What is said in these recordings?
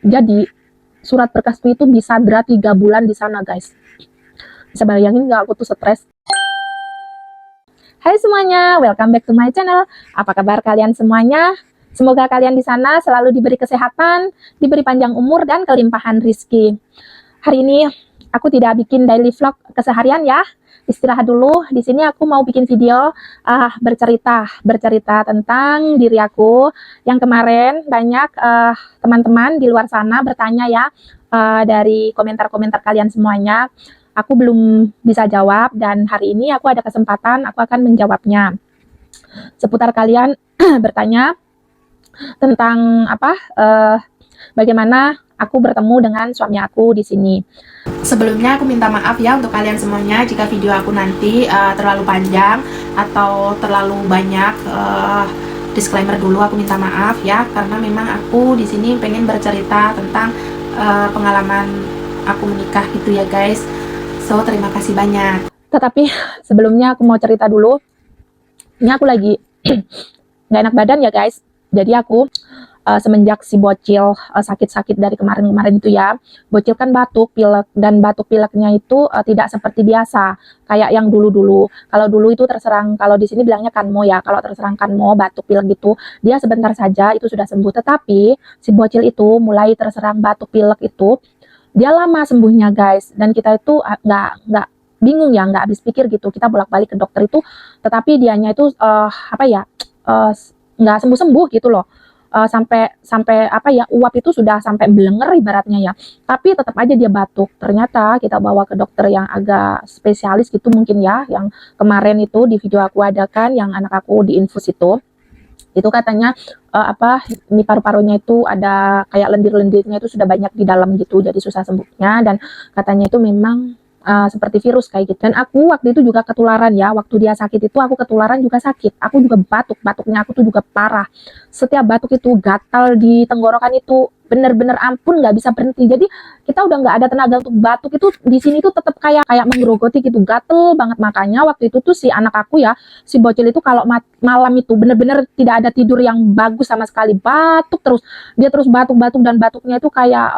Jadi surat berkasku itu bisa berat 3 bulan di sana guys. Bisa bayangin nggak aku tuh stres. Hai semuanya, welcome back to my channel. Apa kabar kalian semuanya? Semoga kalian di sana selalu diberi kesehatan, diberi panjang umur dan kelimpahan rizki. Hari ini aku tidak bikin daily vlog keseharian ya. Istirahat dulu. Di sini aku mau bikin video bercerita tentang diri aku yang kemarin banyak teman-teman di luar sana bertanya ya, dari komentar-komentar kalian semuanya. Aku belum bisa jawab dan hari ini aku ada kesempatan, aku akan menjawabnya. Seputar kalian bertanya tentang bagaimana aku bertemu dengan suami aku di sini. Sebelumnya aku minta maaf ya untuk kalian semuanya jika video aku nanti terlalu panjang atau terlalu banyak. Disclaimer dulu, aku minta maaf ya, karena memang aku di sini pengen bercerita tentang pengalaman aku menikah gitu ya guys. So terima kasih banyak. Tetapi sebelumnya aku mau cerita dulu. Ini aku lagi nggak enak badan ya guys. Jadi aku semenjak si bocil sakit-sakit dari kemarin-kemarin itu ya, bocil kan batuk pilek, dan batuk pileknya itu tidak seperti biasa kayak yang dulu-dulu. Kalau dulu itu terserang, kalau di sini bilangnya kanmo ya, kalau terserang kanmo batuk pilek gitu dia sebentar saja itu sudah sembuh. Tetapi si bocil itu mulai terserang batuk pilek itu dia lama sembuhnya guys, dan kita itu nggak bingung ya, nggak habis pikir gitu, kita bolak-balik ke dokter itu, tetapi dianya itu nggak sembuh-sembuh gitu loh. Sampai uap itu sudah sampai belenger ibaratnya ya, tapi tetap aja dia batuk. Ternyata kita bawa ke dokter yang agak spesialis gitu mungkin ya, yang kemarin itu di video aku adakan yang anak aku diinfus itu katanya ini paru-parunya itu ada kayak lendir-lendirnya itu sudah banyak di dalam gitu, jadi susah sembuhnya, dan katanya itu memang seperti virus kayak gitu. Dan aku waktu itu juga ketularan ya, waktu dia sakit itu aku ketularan juga sakit, aku juga batuknya aku tuh juga parah. Setiap batuk itu gatal di tenggorokan itu bener-bener ampun, nggak bisa berhenti. Jadi kita udah nggak ada tenaga untuk batuk itu di sini tuh tetap kayak menggerogoti gitu, gatel banget. Makanya waktu itu tuh si anak aku ya, si bocil itu kalau malam itu bener-bener tidak ada tidur yang bagus sama sekali, batuk terus, dia terus batuk-batuk, dan batuknya itu kayak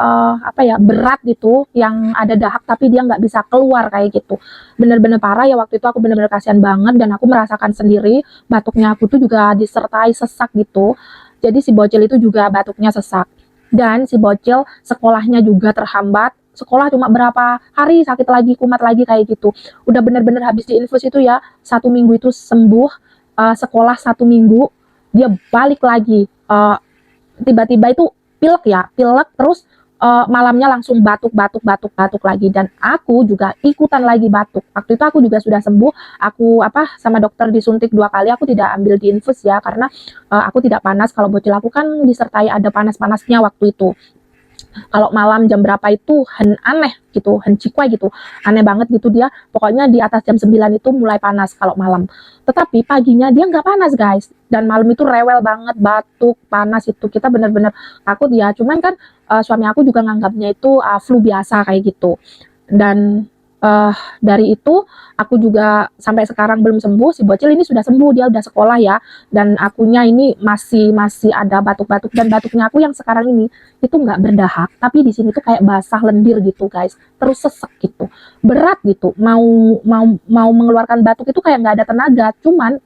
berat gitu, yang ada dahak tapi dia nggak bisa keluar kayak gitu, bener-bener parah ya. Waktu itu aku bener-bener kasihan banget, dan aku merasakan sendiri batuknya aku tuh juga disertai sesak gitu. Jadi si bocil itu juga batuknya sesak, dan si bocil sekolahnya juga terhambat. Sekolah cuma berapa hari, sakit lagi, kumat lagi kayak gitu. Udah bener-bener habis diinfus itu ya, 1 minggu itu sembuh. Sekolah 1 minggu dia balik lagi, tiba-tiba itu pilek terus malamnya langsung batuk lagi, dan aku juga ikutan lagi batuk. Waktu itu aku juga sudah sembuh, aku sama dokter disuntik 2 kali, aku tidak ambil diinfus ya, karena aku tidak panas. Kalau bocil aku kan disertai ada panas-panasnya waktu itu. Kalau malam jam berapa itu aneh gitu, cikwai gitu, aneh banget gitu dia. Pokoknya di atas jam 9 itu mulai panas kalau malam. Tetapi paginya dia nggak panas guys, dan malam itu rewel banget, batuk, panas itu. Kita bener-bener takut ya. Cuman kan suami aku juga nganggapnya itu flu biasa kayak gitu. Dan dari itu aku juga sampai sekarang belum sembuh. Si bocil ini sudah sembuh, dia udah sekolah ya, dan akunya ini masih ada batuk-batuk, dan batuknya aku yang sekarang ini itu nggak berdahak, tapi di sini tuh kayak basah lendir gitu guys, terus sesek gitu, berat gitu, mau mengeluarkan batuk itu kayak nggak ada tenaga. Cuman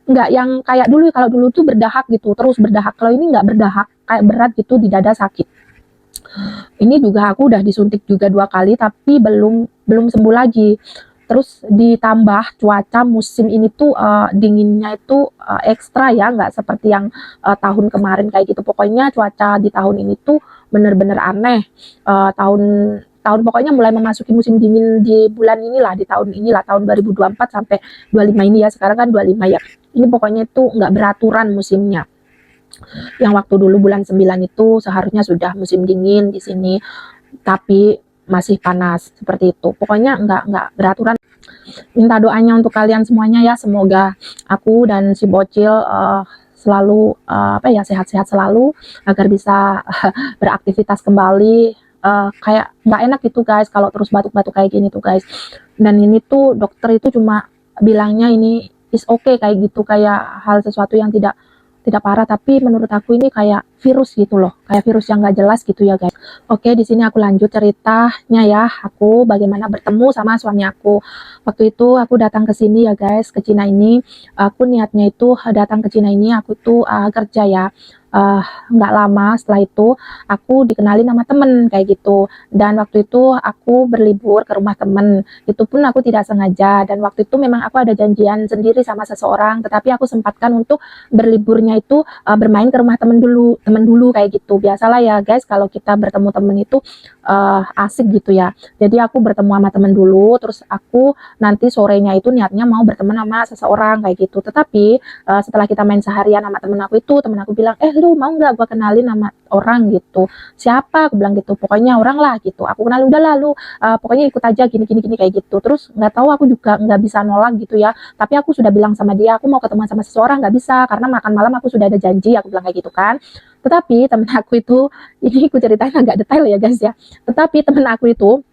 nggak yang kayak dulu. Kalau dulu tuh berdahak gitu, terus berdahak. Kalau ini nggak berdahak, kayak berat gitu, di dada sakit. Ini juga aku udah disuntik juga 2 kali, tapi belum sembuh lagi. Terus ditambah cuaca musim ini tuh dinginnya itu ekstra ya, nggak seperti yang tahun kemarin kayak gitu. Pokoknya cuaca di tahun ini tuh bener-bener aneh. Tahun pokoknya mulai memasuki musim dingin di bulan inilah, di tahun inilah, tahun 2024 sampai 25 ini ya. Sekarang kan 25 ya. Ini pokoknya itu nggak beraturan musimnya. Yang waktu dulu bulan 9 itu seharusnya sudah musim dingin di sini, tapi masih panas seperti itu. Pokoknya nggak beraturan. Minta doanya untuk kalian semuanya ya, semoga aku dan si bocil selalu sehat-sehat selalu, agar bisa beraktivitas kembali. Kayak nggak enak gitu guys kalau terus batuk-batuk kayak gini tuh guys. Dan ini tuh dokter itu cuma bilangnya ini is okay kayak gitu, kayak hal sesuatu yang tidak tidak parah, tapi menurut aku ini kayak virus gitu loh, kayak virus yang gak jelas gitu ya guys. Oke, di sini aku lanjut ceritanya ya, aku bagaimana bertemu sama suami aku. Waktu itu aku datang ke sini ya guys, ke Cina ini. Aku niatnya itu datang ke Cina ini, aku tuh kerja ya. Uh, nggak lama setelah itu aku dikenalin sama temen kayak gitu, dan waktu itu aku berlibur ke rumah temen, itu pun aku tidak sengaja, dan waktu itu memang aku ada janjian sendiri sama seseorang, tetapi aku sempatkan untuk berliburnya itu bermain ke rumah temen dulu kayak gitu. Biasalah ya guys, kalau kita bertemu temen itu asik gitu ya. Jadi aku bertemu sama temen dulu, terus aku nanti sorenya itu niatnya mau berteman sama seseorang kayak gitu. Tetapi setelah kita main seharian sama temen aku itu, temen aku bilang, lu mau nggak gua kenalin sama orang gitu. Siapa? Aku bilang gitu, pokoknya orang lah gitu. Aku kenal, udah lalu pokoknya ikut aja gini kayak gitu. Terus nggak tahu, aku juga nggak bisa nolak gitu ya, tapi aku sudah bilang sama dia aku mau ketemu sama seseorang, nggak bisa karena makan malam aku sudah ada janji, aku bilang kayak gitu kan. Tetapi temen aku itu, ini aku ceritain agak detail ya guys ya, tetapi temen aku itu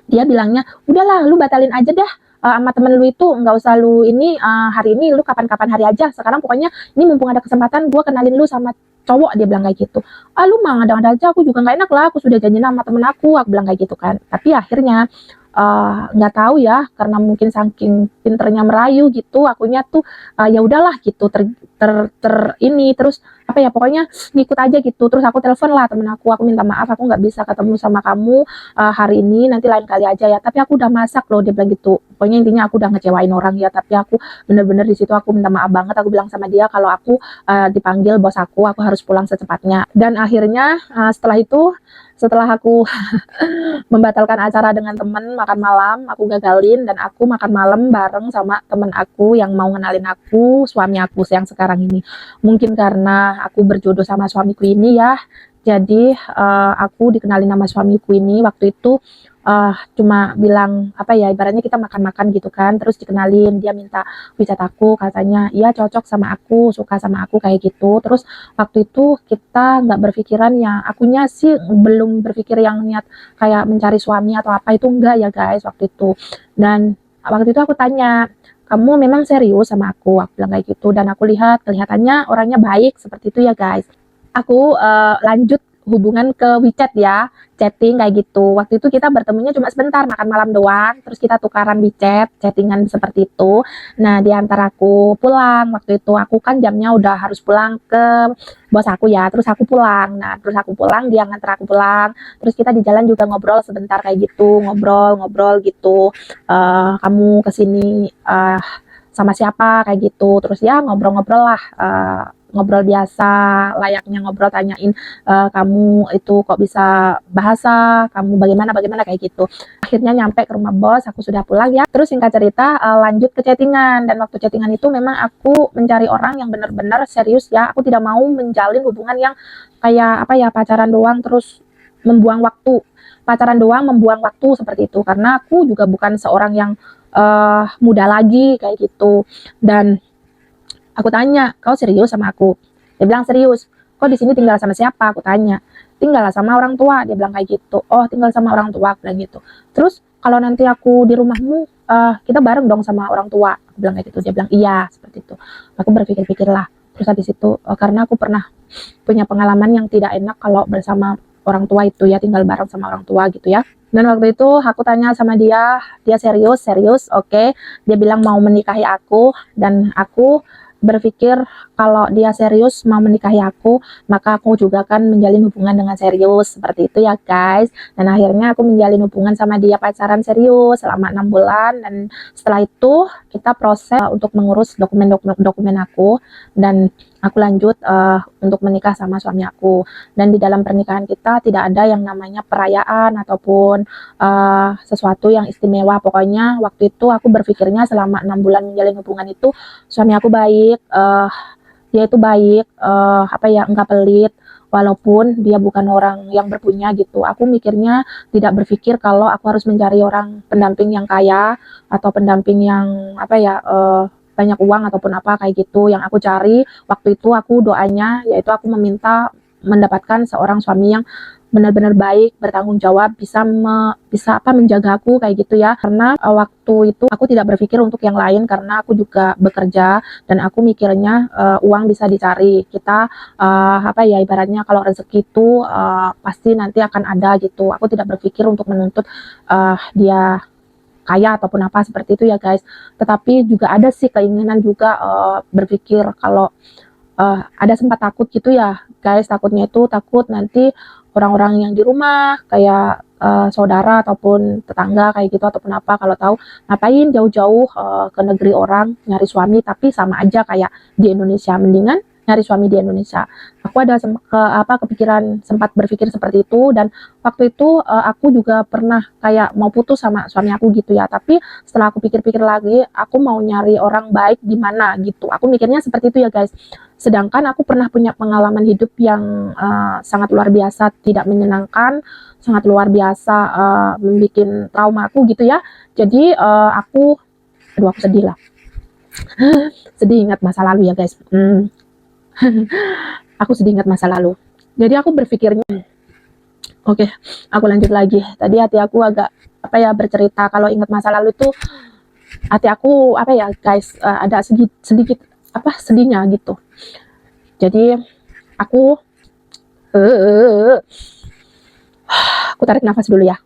dia bilangnya, udahlah lu batalin aja dah sama temen lu itu, nggak usah lu ini hari ini, lu kapan-kapan hari aja, sekarang pokoknya ini mumpung ada kesempatan gue kenalin lu sama cowok, dia bilang kayak gitu. Lu mah ada-ada aja, aku juga nggak enak lah, aku sudah janjian sama temen aku bilang kayak gitu kan. Tapi akhirnya nggak tahu ya, karena mungkin saking pinternya merayu gitu, akunya tuh ya udahlah gitu, ini terus apa ya, pokoknya ngikut aja gitu. Terus aku telepon lah temen aku minta maaf, aku nggak bisa ketemu sama kamu hari ini, nanti lain kali aja ya, tapi aku udah masak loh, dia bilang gitu. Pokoknya intinya aku udah ngecewain orang ya, tapi aku bener-bener di situ aku minta maaf banget. Aku bilang sama dia kalau aku dipanggil bos aku harus pulang secepatnya. Dan akhirnya setelah aku membatalkan acara dengan temen makan malam, aku gagalin, dan aku makan malam bareng sama temen aku yang mau ngenalin aku suami aku yang sekarang ini. Mungkin karena aku berjodoh sama suamiku ini ya, jadi aku dikenalin sama suamiku ini waktu itu cuma bilang apa ya, ibaratnya kita makan-makan gitu kan, terus dikenalin, dia minta WeChat aku, katanya iya cocok sama aku, suka sama aku kayak gitu. Terus waktu itu kita nggak berpikiran, ya akunya sih belum berpikir yang niat kayak mencari suami atau apa, itu enggak ya guys waktu itu. Dan waktu itu aku tanya, kamu memang serius sama aku bilang kayak gitu, dan aku lihat kelihatannya orangnya baik seperti itu ya guys. Aku lanjut hubungan ke WeChat ya, chatting kayak gitu. Waktu itu kita bertemunya cuma sebentar, makan malam doang, terus kita tukaran WeChat, chattingan seperti itu. Nah, di antara aku pulang, waktu itu aku kan jamnya udah harus pulang ke bos aku ya, terus aku pulang. Nah, terus aku pulang, dia nganter aku pulang, terus kita di jalan juga ngobrol sebentar kayak gitu, ngobrol gitu, kamu kesini sama siapa kayak gitu. Terus ya ngobrol-ngobrol lah, ngobrol biasa layaknya ngobrol, tanyain kamu itu kok bisa bahasa, kamu bagaimana kayak gitu. Akhirnya nyampe ke rumah bos, aku sudah pulang ya. Terus singkat cerita lanjut ke chattingan, dan waktu chattingan itu memang aku mencari orang yang benar-benar serius ya. Aku tidak mau menjalin hubungan yang kayak apa ya, pacaran doang terus membuang waktu, seperti itu, karena aku juga bukan seorang yang muda lagi kayak gitu. Dan aku tanya, kau serius sama aku? Dia bilang serius. Kok di sini tinggal sama siapa? Aku tanya. Tinggal sama orang tua. Dia bilang kayak gitu. Oh, tinggal sama orang tua, aku bilang gitu. Terus kalau nanti aku di rumahmu, kita bareng dong sama orang tua, aku bilang kayak gitu. Dia bilang iya, seperti itu. Aku berpikir-pikir lah. Terus habis itu karena aku pernah punya pengalaman yang tidak enak kalau bersama orang tua itu ya, tinggal bareng sama orang tua gitu ya. Dan waktu itu aku tanya sama dia serius, oke. Dia bilang mau menikahi aku, dan aku berpikir kalau dia serius mau menikahi aku, maka aku juga akan menjalin hubungan dengan serius, seperti itu ya guys. Dan akhirnya aku menjalin hubungan sama dia, pacaran serius selama 6 bulan, dan setelah itu kita proses untuk mengurus dokumen aku, dan aku lanjut untuk menikah sama suami aku. Dan di dalam pernikahan kita tidak ada yang namanya perayaan ataupun sesuatu yang istimewa. Pokoknya waktu itu aku berpikirnya selama 6 bulan menjalin hubungan itu, suami aku baik, dia itu baik, apa ya, enggak pelit, walaupun dia bukan orang yang berpunya gitu. Aku mikirnya tidak berpikir kalau aku harus mencari orang pendamping yang kaya atau pendamping yang apa ya, banyak uang ataupun apa kayak gitu. Yang aku cari waktu itu, aku doanya yaitu aku meminta mendapatkan seorang suami yang benar-benar baik, bertanggung jawab, bisa menjaga aku kayak gitu ya. Karena waktu itu aku tidak berpikir untuk yang lain karena aku juga bekerja dan aku mikirnya uang bisa dicari. Kita ibaratnya kalau rezeki itu pasti nanti akan ada gitu. Aku tidak berpikir untuk menuntut dia kaya ataupun apa seperti itu ya guys. Tetapi juga ada sih keinginan juga berpikir kalau ada sempat takut gitu ya guys, takutnya itu takut nanti orang-orang yang di rumah kayak saudara ataupun tetangga kayak gitu ataupun apa kalau tahu ngapain jauh-jauh ke negeri orang nyari suami, tapi sama aja kayak di Indonesia, mendingan nyari suami di Indonesia. Aku ada kepikiran, sempat berpikir seperti itu, dan waktu itu aku juga pernah kayak mau putus sama suami aku gitu ya, tapi setelah aku pikir-pikir lagi aku mau nyari orang baik di mana gitu, aku mikirnya seperti itu ya guys. Sedangkan aku pernah punya pengalaman hidup yang sangat luar biasa, tidak menyenangkan, sangat luar biasa, membuat trauma aku gitu ya. Jadi aku sedih lah. Sedih ingat masa lalu ya guys. Aku sedih ingat masa lalu. Jadi aku berpikirnya, oke, aku lanjut lagi. Tadi hati aku agak bercerita kalau ingat masa lalu itu hati aku guys, ada sedikit sedihnya gitu. Jadi aku tarik nafas dulu ya.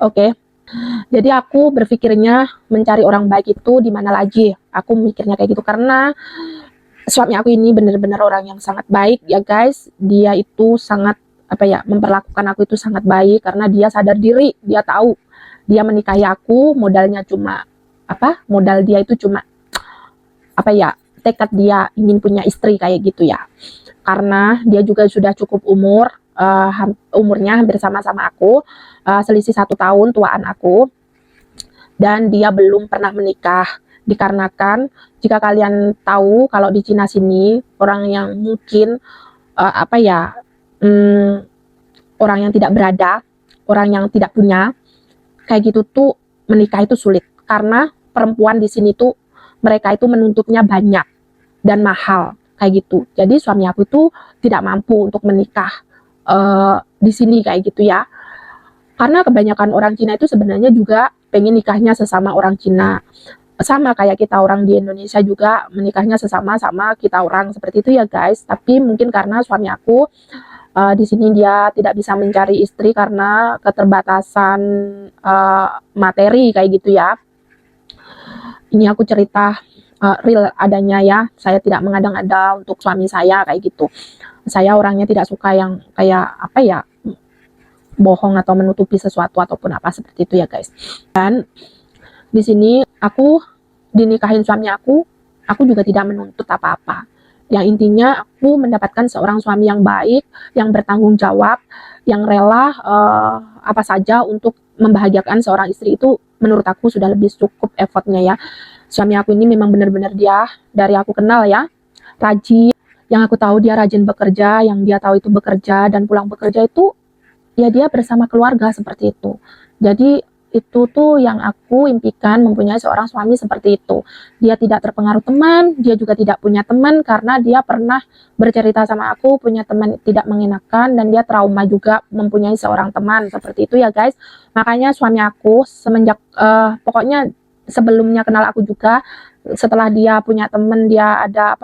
Oke. Jadi aku berpikirnya mencari orang baik itu di mana lagi? Aku mikirnya kayak gitu karena suami aku ini benar-benar orang yang sangat baik ya guys. Dia itu sangat memperlakukan aku itu sangat baik karena dia sadar diri, dia tahu dia menikahi aku modalnya cuma modal dia itu cuma tekad dia ingin punya istri kayak gitu ya. Karena dia juga sudah cukup umur, umurnya hampir sama-sama aku, selisih 1 tahun tuaan aku, dan dia belum pernah menikah. Dikarenakan jika kalian tahu kalau di Cina sini orang yang mungkin orang yang tidak berada, orang yang tidak punya kayak gitu tuh menikah itu sulit karena perempuan di sini tuh mereka itu menuntutnya banyak dan mahal kayak gitu. Jadi suami aku itu tidak mampu untuk menikah di sini kayak gitu ya. Karena kebanyakan orang Cina itu sebenarnya juga pengen nikahnya sesama orang Cina. Sama kayak kita orang di Indonesia juga menikahnya sesama kita orang seperti itu ya guys. Tapi mungkin karena suami aku di sini dia tidak bisa mencari istri karena keterbatasan materi kayak gitu ya. Ini aku cerita real adanya ya, saya tidak mengada-ngada untuk suami saya kayak gitu. Saya orangnya tidak suka yang kayak bohong atau menutupi sesuatu ataupun apa seperti itu ya guys. Dan di sini aku dinikahin suami aku juga tidak menuntut apa-apa. Yang intinya aku mendapatkan seorang suami yang baik, yang bertanggung jawab, yang rela apa saja untuk membahagiakan seorang istri, itu menurut aku sudah lebih cukup effortnya ya. Suami aku ini memang benar-benar dia dari aku kenal ya, rajin. Yang aku tahu dia rajin bekerja, yang dia tahu itu bekerja dan pulang bekerja itu ya dia bersama keluarga seperti itu. Jadi itu tuh yang aku impikan, mempunyai seorang suami seperti itu. Dia tidak terpengaruh teman, dia juga tidak punya teman karena dia pernah bercerita sama aku punya teman tidak mengenakan dan dia trauma juga mempunyai seorang teman seperti itu ya guys. Makanya suami aku semenjak pokoknya sebelumnya kenal aku juga, setelah dia punya temen, dia ada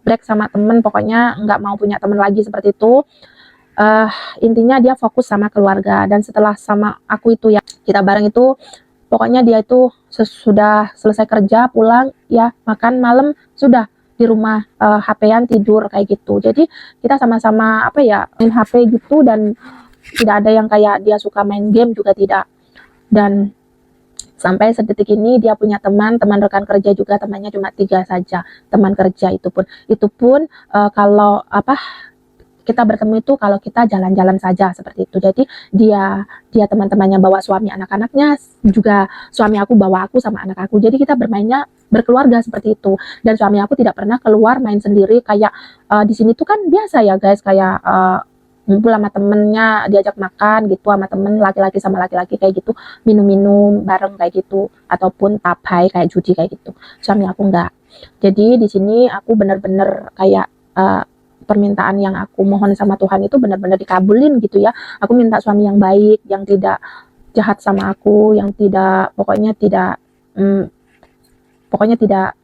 break sama temen, pokoknya nggak mau punya temen lagi seperti itu. Intinya dia fokus sama keluarga, dan setelah sama aku itu ya kita bareng itu, pokoknya dia itu sudah selesai kerja pulang ya makan malam sudah di rumah HP-an tidur kayak gitu. Jadi kita sama-sama main HP gitu, dan tidak ada yang kayak dia suka main game juga tidak. Dan sampai sedetik ini dia punya teman rekan kerja juga, temannya cuma 3 saja teman kerja, itu pun kalau kita bertemu itu kalau kita jalan-jalan saja seperti itu. Jadi dia teman-temannya bawa suami anak-anaknya, juga suami aku bawa aku sama anak aku. Jadi kita bermainnya berkeluarga seperti itu. Dan suami aku tidak pernah keluar main sendiri kayak di sini tuh kan biasa ya guys, kayak ngumpul sama temennya, diajak makan gitu sama temen laki-laki sama laki-laki kayak gitu, minum-minum bareng kayak gitu, ataupun tapai kayak judi kayak gitu. Suami aku enggak. Jadi di sini aku bener-bener kayak permintaan yang aku mohon sama Tuhan itu benar-benar dikabulin gitu ya. Aku minta suami yang baik, yang tidak jahat sama aku, yang tidak mm, pokoknya tidak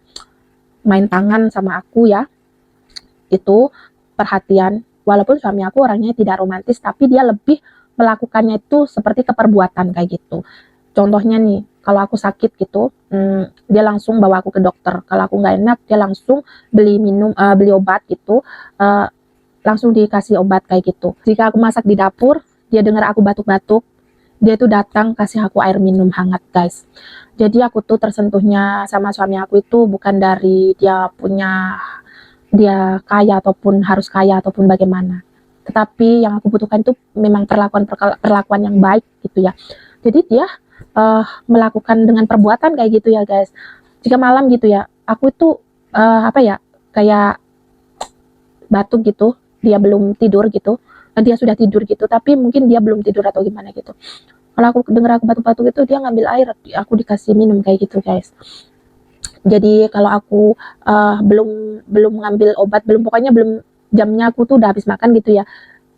main tangan sama aku ya. Itu perhatian. Walaupun suami aku orangnya tidak romantis, tapi dia lebih melakukannya itu seperti keperbuatan kayak gitu. Contohnya nih, kalau aku sakit gitu, dia langsung bawa aku ke dokter. Kalau aku nggak enak, dia langsung beli obat gitu, langsung dikasih obat kayak gitu. Jika aku masak di dapur, dia dengar aku batuk-batuk, dia tuh datang kasih aku air minum hangat, guys. Jadi aku tuh tersentuhnya sama suami aku itu bukan dari dia kaya ataupun harus kaya ataupun bagaimana. Tetapi yang aku butuhkan itu memang perlakuan yang baik gitu ya. Jadi dia melakukan dengan perbuatan kayak gitu ya, guys. Jika malam gitu ya, aku itu kayak batuk gitu, dia belum tidur gitu. Dia sudah tidur gitu, tapi mungkin dia belum tidur atau gimana gitu. Kalau aku dengar aku batuk-batuk itu, dia ngambil air, aku dikasih minum kayak gitu, guys. Jadi kalau aku belum ngambil obat, pokoknya belum jamnya aku tuh udah habis makan gitu ya.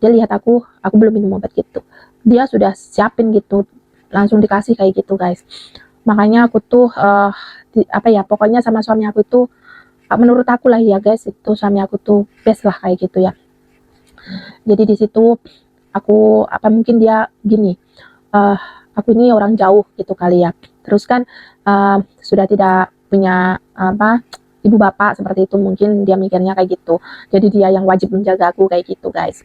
Dia lihat aku belum minum obat gitu. Dia sudah siapin gitu, langsung dikasih kayak gitu, guys. Makanya aku tuh pokoknya sama suami aku itu menurut aku lah ya, guys, itu suami aku tuh best lah kayak gitu ya. Jadi di situ aku mungkin dia gini, aku ini orang jauh gitu kali ya. Terus kan sudah tidak punya ibu bapak seperti itu, mungkin dia mikirnya kayak gitu. Jadi dia yang wajib menjaga aku kayak gitu, guys.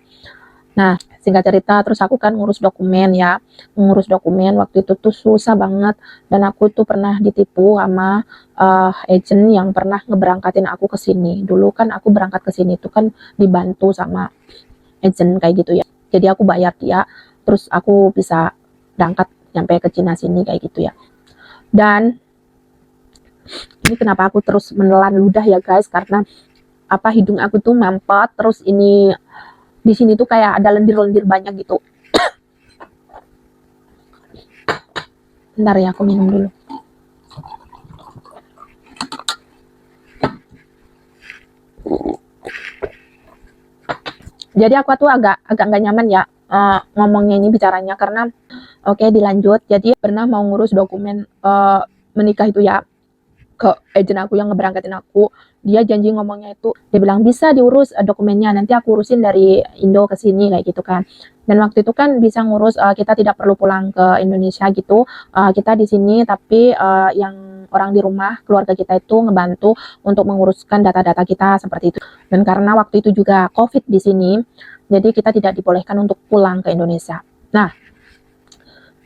Nah, singkat cerita, terus aku kan ngurus dokumen ya. Ngurus dokumen waktu itu tuh susah banget. Dan aku tuh pernah ditipu sama agent yang pernah ngeberangkatin aku ke sini. Dulu kan aku berangkat ke sini tuh kan dibantu sama agent kayak gitu ya. Jadi aku bayar dia, terus aku bisa berangkat sampai ke Cina sini kayak gitu ya. Dan ini kenapa aku terus menelan ludah ya, guys, karena hidung aku tuh mampet, terus ini di sini tuh kayak ada lendir-lendir banyak gitu. Bentar ya, aku minum dulu. Jadi aku tuh agak nggak nyaman ya ngomongnya ini bicaranya karena oke, dilanjut. Jadi pernah mau ngurus dokumen menikah itu ya ke agent aku yang ngeberangkatin aku. Dia janji ngomongnya itu, dia bilang bisa diurus dokumennya, nanti aku urusin dari Indo ke sini kayak gitu kan. Dan waktu itu kan bisa ngurus, kita tidak perlu pulang ke Indonesia gitu, kita di sini tapi yang orang di rumah keluarga kita itu ngebantu untuk menguruskan data-data kita seperti itu. Dan karena waktu itu juga COVID di sini, jadi kita tidak dibolehkan untuk pulang ke Indonesia. Nah,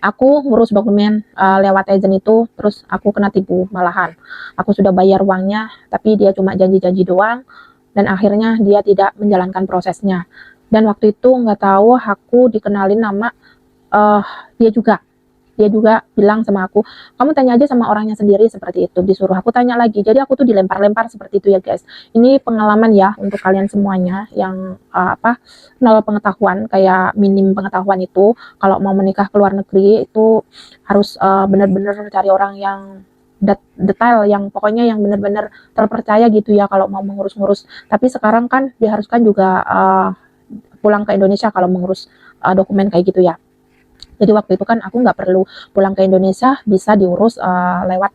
aku ngurus dokumen lewat agent itu, terus aku kena tipu malahan. Aku sudah bayar uangnya, tapi dia cuma janji-janji doang, dan akhirnya dia tidak menjalankan prosesnya. Dan waktu itu nggak tahu aku dikenalin nama uh, dia juga. Dia juga bilang sama aku, kamu tanya aja sama orangnya sendiri seperti itu. Disuruh aku tanya lagi. Jadi aku tuh dilempar-lempar seperti itu ya, guys. Ini pengalaman ya untuk kalian semuanya yang nol pengetahuan, kayak minim pengetahuan itu. Kalau mau menikah ke luar negeri itu harus benar-benar cari orang yang detail, yang pokoknya yang benar-benar terpercaya gitu ya kalau mau mengurus-ngurus. Tapi sekarang kan diharuskan juga pulang ke Indonesia kalau mengurus dokumen kayak gitu ya. Jadi waktu itu kan aku nggak perlu pulang ke Indonesia, bisa diurus lewat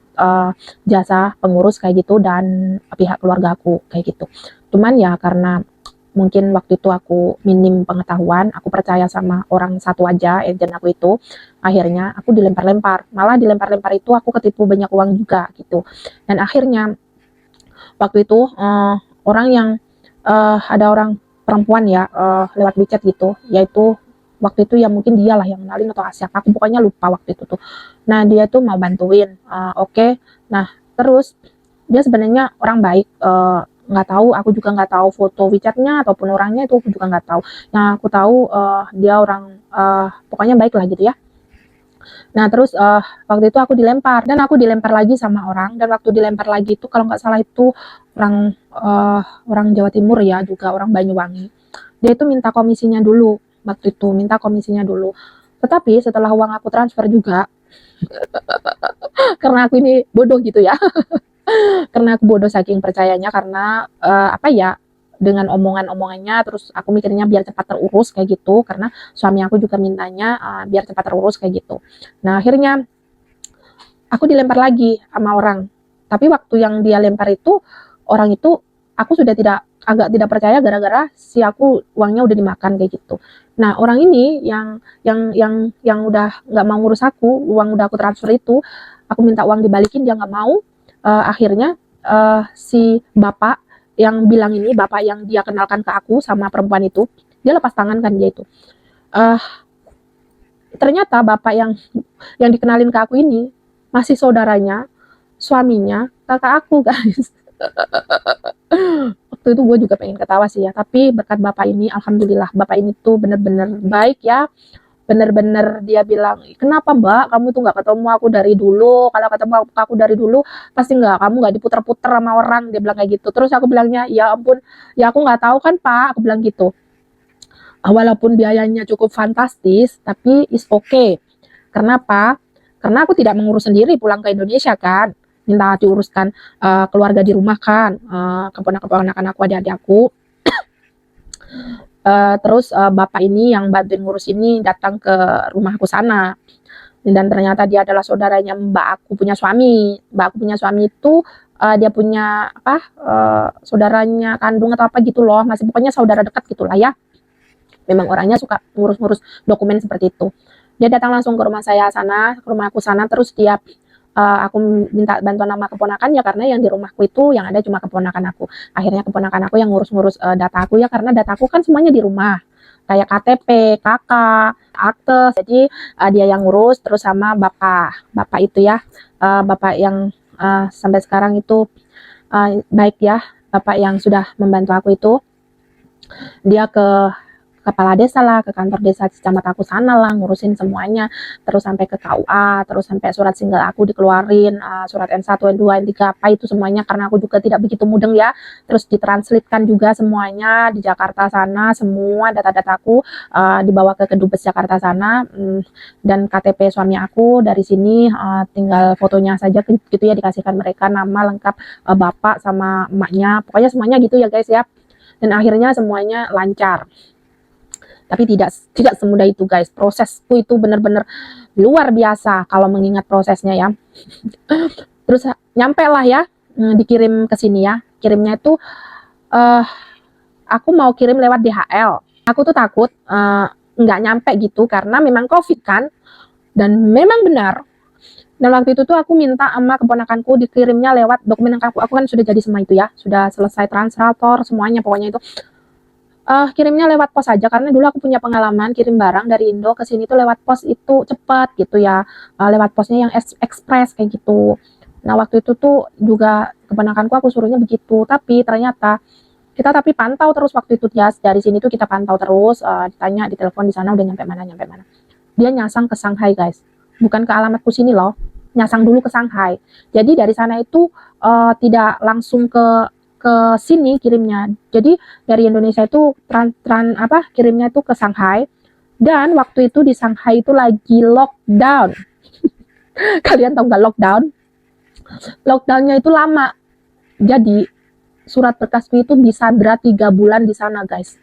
jasa pengurus kayak gitu dan pihak keluarga aku kayak gitu. Cuman ya karena mungkin waktu itu aku minim pengetahuan, aku percaya sama orang satu aja, agent aku itu, akhirnya aku dilempar-lempar. Malah dilempar-lempar itu aku ketipu banyak uang juga gitu. Dan akhirnya waktu itu orang yang ada orang perempuan ya lewat WeChat gitu, yaitu waktu itu ya mungkin dia lah yang kenalin atau siapa, aku pokoknya lupa waktu itu tuh. Nah dia tuh mau bantuin, oke. Nah terus dia sebenarnya orang baik, nggak tahu, aku juga nggak tahu foto WeChatnya ataupun orangnya itu aku juga nggak tahu. Yang aku tahu dia orang pokoknya baik lah gitu ya. Nah terus waktu itu aku dilempar dan aku dilempar lagi sama orang, dan waktu dilempar lagi itu kalau nggak salah itu orang Jawa Timur ya, juga orang Banyuwangi. Dia itu minta komisinya dulu. Waktu itu minta komisinya dulu. Tetapi setelah uang aku transfer juga, karena aku ini bodoh gitu ya, karena aku bodoh saking percayanya, karena dengan omongan-omongannya, terus aku mikirnya biar cepat terurus kayak gitu, karena suami aku juga mintanya biar cepat terurus kayak gitu. Nah akhirnya aku dilempar lagi sama orang, tapi waktu yang dia lempar itu, orang itu aku sudah agak tidak percaya gara-gara si aku uangnya udah dimakan kayak gitu. Nah orang ini yang udah nggak mau ngurus aku, uang udah aku transfer itu, aku minta uang dibalikin dia nggak mau. Akhirnya si bapak yang bilang ini, bapak yang dia kenalkan ke aku sama perempuan itu, dia lepas tangan kan dia itu. Uh, Ternyata bapak yang dikenalin ke aku ini masih saudaranya, suaminya, kakak aku guys. Waktu itu gue juga pengen ketawa sih ya, tapi berkat bapak ini, alhamdulillah bapak ini tuh bener-bener baik ya, bener-bener dia bilang, kenapa mbak kamu tuh nggak ketemu aku dari dulu, kalau ketemu aku dari dulu pasti kamu nggak diputer-puter sama orang, dia bilang kayak gitu. Terus aku bilangnya, ya ampun, ya aku nggak tahu kan pak, aku bilang gitu. Walaupun biayanya cukup fantastis, tapi is okay. Kenapa? Karena aku tidak mengurus sendiri pulang ke Indonesia kan, minta diuruskan keluarga di rumah kan, keponakan-keponakan aku, adik-adik aku. Terus bapak ini yang bantuin ngurus ini datang ke rumahku sana, dan ternyata dia adalah saudaranya mbak aku punya suami. Mbak aku punya suami itu dia punya apa, saudaranya kandung atau apa gitu loh, masih pokoknya saudara dekat gitulah ya. Memang orangnya suka ngurus-ngurus dokumen seperti itu. Dia datang langsung ke rumah saya sana, ke rumah aku sana, terus dia aku minta bantuan nama keponakan ya, karena yang di rumahku itu yang ada cuma keponakan aku. Akhirnya keponakan aku yang ngurus-ngurus data aku ya, karena data aku kan semuanya di rumah. Kayak KTP, KK, akte. Jadi dia yang ngurus, terus sama bapak itu ya, bapak yang sampai sekarang itu baik ya, bapak yang sudah membantu aku itu, dia ke kepala desa lah, ke kantor desa camat aku sana lah, ngurusin semuanya, terus sampai ke KUA, terus sampai surat single aku dikeluarin, surat N1, N2, N3, apa itu semuanya, karena aku juga tidak begitu mudeng ya, terus ditranslitkan juga semuanya di Jakarta sana, semua data-dataku dibawa ke Kedubes Jakarta sana, dan KTP suami aku dari sini tinggal fotonya saja gitu ya, dikasihkan mereka nama lengkap bapak sama emaknya, pokoknya semuanya gitu ya guys ya, dan akhirnya semuanya lancar. Tapi tidak semudah itu guys, prosesku itu benar-benar luar biasa kalau mengingat prosesnya ya. Terus nyampe lah ya, dikirim ke sini ya, kirimnya itu aku mau kirim lewat DHL. Aku tuh takut nggak nyampe gitu karena memang COVID kan, dan memang benar. Dan waktu itu tuh aku minta sama keponakanku dikirimnya lewat dokumen yang aku kan sudah jadi semua itu ya, sudah selesai translator semuanya, pokoknya itu kirimnya lewat pos aja, karena dulu aku punya pengalaman kirim barang dari Indo ke sini tuh lewat pos itu cepat gitu ya, lewat posnya yang ekspres kayak gitu. Nah waktu itu tuh juga keponakanku aku suruhnya begitu, tapi ternyata kita pantau terus waktu itu ya, dari sini tuh kita pantau terus, ditanya di telepon di sana udah nyampe mana. Dia nyasang ke Shanghai guys, bukan ke alamatku sini loh, nyasang dulu ke Shanghai. Jadi dari sana itu tidak langsung ke sini kirimnya. Jadi dari Indonesia itu kirimnya itu ke Shanghai, dan waktu itu di Shanghai itu lagi lockdown. Kalian tahu nggak lockdown? Lockdownnya itu lama. Jadi surat berkasku itu disandra 3 bulan di sana guys.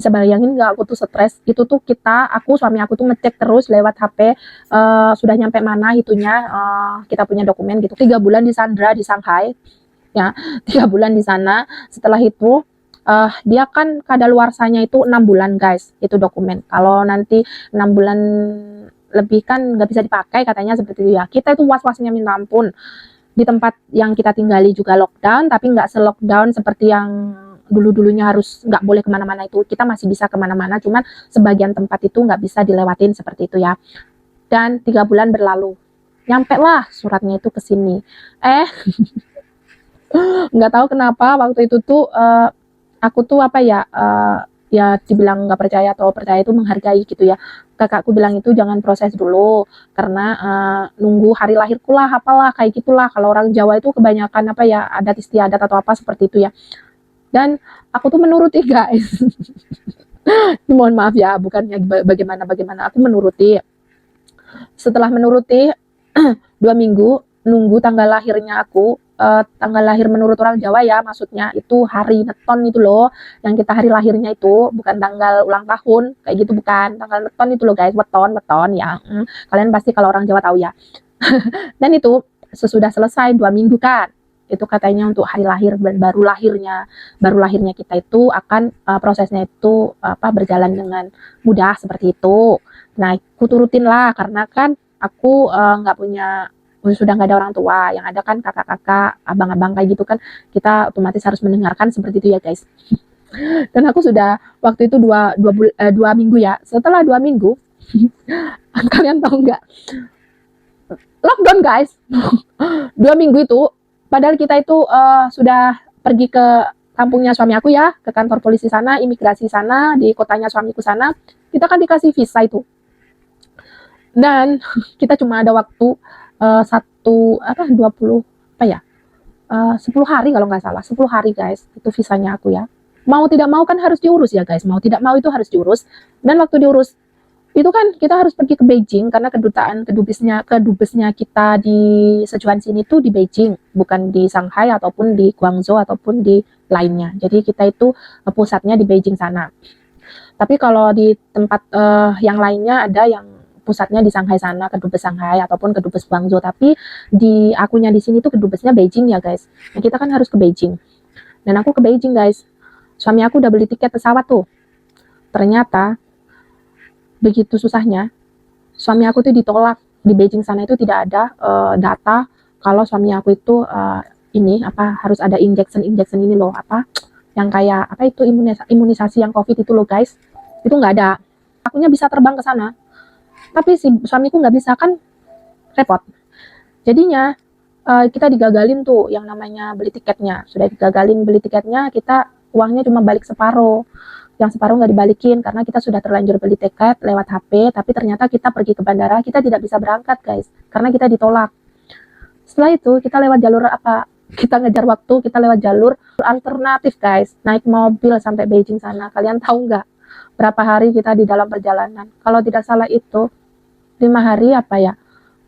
Bisa bayangin nggak aku tuh stres? Itu tuh suami aku tuh ngecek terus lewat HP sudah nyampe mana itunya, kita punya dokumen gitu. 3 bulan disandra di Shanghai ya, 3 bulan di sana. Setelah itu dia kan kadaluarsanya itu 6 bulan guys, itu dokumen. Kalau nanti 6 bulan lebih kan nggak bisa dipakai katanya, seperti itu ya. Kita itu was-wasnya minta ampun. Di tempat yang kita tinggali juga lockdown, tapi nggak se-lockdown seperti yang dulu-dulunya harus nggak boleh kemana-mana itu. Kita masih bisa kemana-mana, cuman sebagian tempat itu nggak bisa dilewatin seperti itu ya. Dan 3 bulan berlalu, nyampe lah suratnya itu ke sini. Nggak tahu kenapa waktu itu tuh aku tuh apa ya, ya dibilang nggak percaya atau percaya itu menghargai gitu ya. Kakakku bilang itu jangan proses dulu karena nunggu hari lahirku lah, apalah kayak gitulah. Kalau orang Jawa itu kebanyakan apa ya, adat istiadat atau apa seperti itu ya. Dan aku tuh menuruti guys. Mohon maaf ya, bukannya bagaimana, aku menuruti. Setelah menuruti 2 minggu nunggu tanggal lahirnya aku, tanggal lahir menurut orang Jawa ya, maksudnya itu hari neton itu loh, yang kita hari lahirnya itu bukan tanggal ulang tahun kayak gitu, bukan tanggal neton itu loh guys, weton ya. Kalian pasti kalau orang Jawa tahu ya. Dan itu sesudah selesai 2 minggu kan, itu katanya untuk hari lahir dan baru lahirnya kita itu akan prosesnya itu berjalan dengan mudah seperti itu. Nah, aku turutin lah karena kan aku nggak punya, sudah nggak ada orang tua, yang ada kan kakak-kakak, abang-abang kayak gitu kan, kita otomatis harus mendengarkan seperti itu ya guys. Dan aku sudah waktu itu 2 minggu ya. Setelah 2 minggu, kalian tahu nggak? Lockdown guys. 2 minggu itu, padahal kita itu sudah pergi ke kampungnya suami aku ya, ke kantor polisi sana, imigrasi sana, di kotanya suamiku sana, kita kan dikasih visa itu. Dan kita cuma ada waktu 10 hari kalau nggak salah, 10 hari guys, itu visanya aku ya. Mau tidak mau kan harus diurus ya guys, mau tidak mau itu harus diurus. Dan waktu diurus itu kan kita harus pergi ke Beijing karena kedubesnya kita di Sichuan sini tuh di Beijing, bukan di Shanghai ataupun di Guangzhou ataupun di lainnya. Jadi kita itu pusatnya di Beijing sana. Tapi kalau di tempat yang lainnya ada yang pusatnya di Shanghai sana, kedubes Shanghai ataupun kedubes Guangzhou. Tapi di akunya di sini tuh kedubesnya Beijing ya guys. Nah, kita kan harus ke Beijing. Dan aku ke Beijing guys. Suami aku udah beli tiket pesawat tuh. Ternyata begitu susahnya, suami aku tuh ditolak. Di Beijing sana itu tidak ada data kalau suami aku itu harus ada injection ini loh, yang kayak itu imunisasi yang COVID itu loh guys. Itu nggak ada. Akunya bisa terbang ke sana, tapi si suamiku nggak bisa, kan repot. Jadinya kita digagalin tuh yang namanya beli tiketnya. Sudah digagalin beli tiketnya, kita uangnya cuma balik separuh. Yang separuh nggak dibalikin karena kita sudah terlanjur beli tiket lewat HP, tapi ternyata kita pergi ke bandara, kita tidak bisa berangkat guys, karena kita ditolak. Setelah itu kita lewat jalur kita ngejar waktu, kita lewat jalur alternatif guys, naik mobil sampai Beijing sana. Kalian tahu nggak berapa hari kita di dalam perjalanan? Kalau tidak salah itu 5 hari